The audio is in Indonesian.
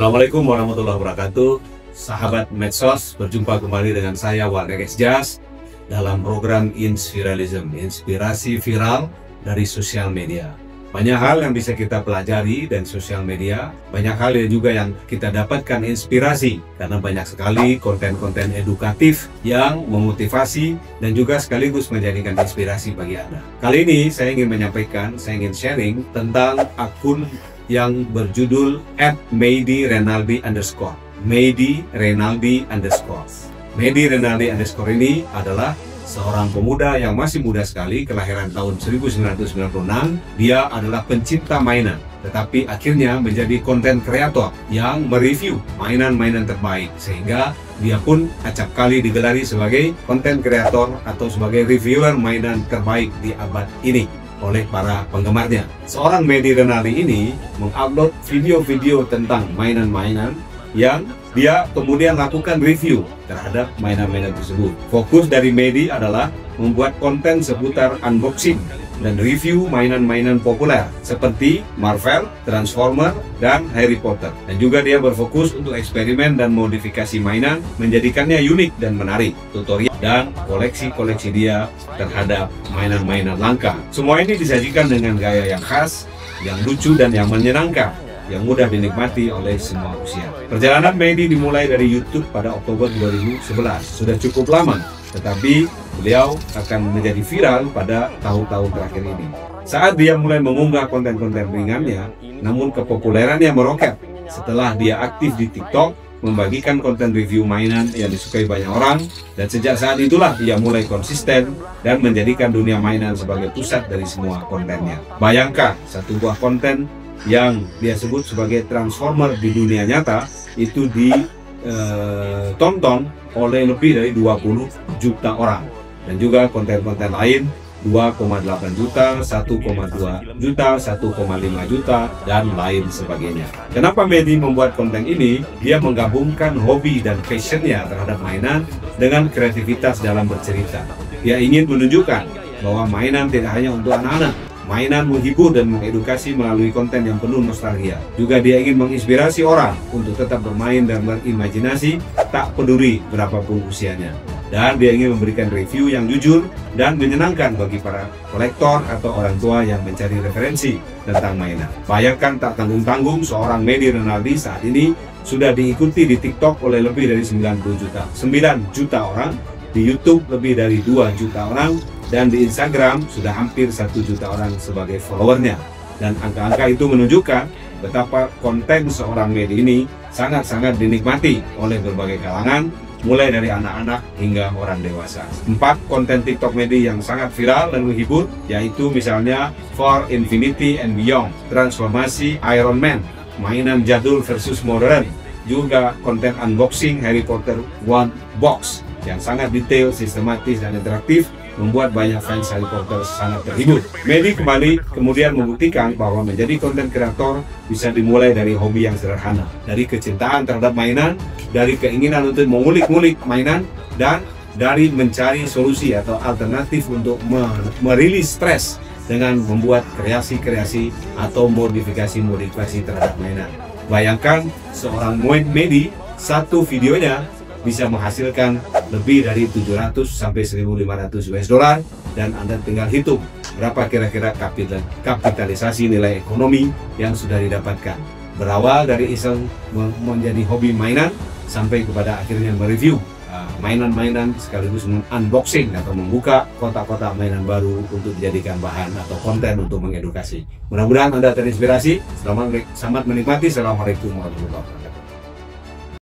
Assalamualaikum warahmatullahi wabarakatuh. Sahabat Medsos, berjumpa kembali dengan saya Walderes Jas dalam program Inspiralism, inspirasi viral dari sosial media. Banyak hal yang bisa kita pelajari dari sosial media, banyak hal juga yang kita dapatkan inspirasi karena banyak sekali konten-konten edukatif yang memotivasi dan juga sekaligus menjadikan inspirasi bagi Anda. Kali ini saya ingin menyampaikan, saya ingin sharing tentang akun yang berjudul @meidirenaldi_. Meidi Renaldi _ Meidi Renaldi _ ini adalah seorang pemuda yang masih muda sekali, kelahiran tahun 1996. Dia adalah pencinta mainan, tetapi akhirnya menjadi konten kreator yang mereview mainan-mainan terbaik, sehingga dia pun acap kali digelari sebagai konten kreator atau sebagai reviewer mainan terbaik di abad ini oleh para penggemarnya. Seorang Meidi Renaldi ini mengupload video-video tentang mainan-mainan yang dia kemudian lakukan review terhadap mainan-mainan tersebut. Fokus dari Meidi adalah membuat konten seputar unboxing dan review mainan-mainan populer seperti Marvel, Transformer, dan Harry Potter. Dan juga dia berfokus untuk eksperimen dan modifikasi mainan, menjadikannya unik dan menarik, tutorial dan koleksi-koleksi dia terhadap mainan-mainan langka. Semua ini disajikan dengan gaya yang khas, yang lucu dan yang menyenangkan, yang mudah dinikmati oleh semua usia. Perjalanan Meidi dimulai dari YouTube pada Oktober 2011. Sudah cukup lama, tetapi beliau akan menjadi viral pada tahun-tahun terakhir ini. Saat dia mulai mengunggah konten-konten ringannya, namun kepopulerannya meroket setelah dia aktif di TikTok, membagikan konten review mainan yang disukai banyak orang, dan sejak saat itulah dia mulai konsisten dan menjadikan dunia mainan sebagai pusat dari semua kontennya. Bayangkan, satu buah konten yang dia sebut sebagai Transformer di dunia nyata itu ditonton oleh lebih dari 20 juta orang, dan juga konten-konten lain 2,8 juta, 1,2 juta, 1,5 juta, dan lain sebagainya. Kenapa Meidi membuat konten ini? Dia menggabungkan hobi dan passionnya terhadap mainan dengan kreativitas dalam bercerita. Dia ingin menunjukkan bahwa mainan tidak hanya untuk anak-anak. Mainan menghibur dan mengedukasi melalui konten yang penuh nostalgia. Juga dia ingin menginspirasi orang untuk tetap bermain dan berimajinasi, tak peduli berapapun usianya. Dan dia ingin memberikan review yang jujur dan menyenangkan bagi para kolektor atau orang tua yang mencari referensi tentang mainan. Bayangkan, tak tanggung-tanggung, seorang Meidi Renaldi saat ini sudah diikuti di TikTok oleh lebih dari 9 juta orang, di YouTube lebih dari 2 juta orang, dan di Instagram sudah hampir 1 juta orang sebagai followernya. Dan angka-angka itu menunjukkan betapa konten seorang Meidi ini sangat-sangat dinikmati oleh berbagai kalangan, mulai dari anak-anak hingga orang dewasa. 4 konten TikTok Meidi yang sangat viral dan menghibur, yaitu misalnya For Infinity and Beyond, transformasi Iron Man, mainan jadul versus modern, juga konten unboxing Harry Potter One Box yang sangat detail, sistematis, dan interaktif, membuat banyak fans Harry Potter sangat terhibur. Meidi kembali kemudian membuktikan bahwa menjadi konten kreator bisa dimulai dari hobi yang sederhana, dari kecintaan terhadap mainan, dari keinginan untuk mengulik-ngulik mainan, dan dari mencari solusi atau alternatif untuk merilis stres dengan membuat kreasi-kreasi atau modifikasi terhadap mainan. Bayangkan, seorang Meidi, satu videonya bisa menghasilkan lebih dari 700 sampai 1.500 US$, dan Anda tinggal hitung berapa kira-kira kapitalisasi nilai ekonomi yang sudah didapatkan. Berawal dari iseng menjadi hobi mainan sampai kepada akhirnya mereview mainan-mainan sekaligus unboxing atau membuka kotak-kotak mainan baru untuk dijadikan bahan atau konten untuk mengedukasi. Mudah-mudahan Anda terinspirasi. Selamat menikmati. Assalamualaikum warahmatullahi wabarakatuh.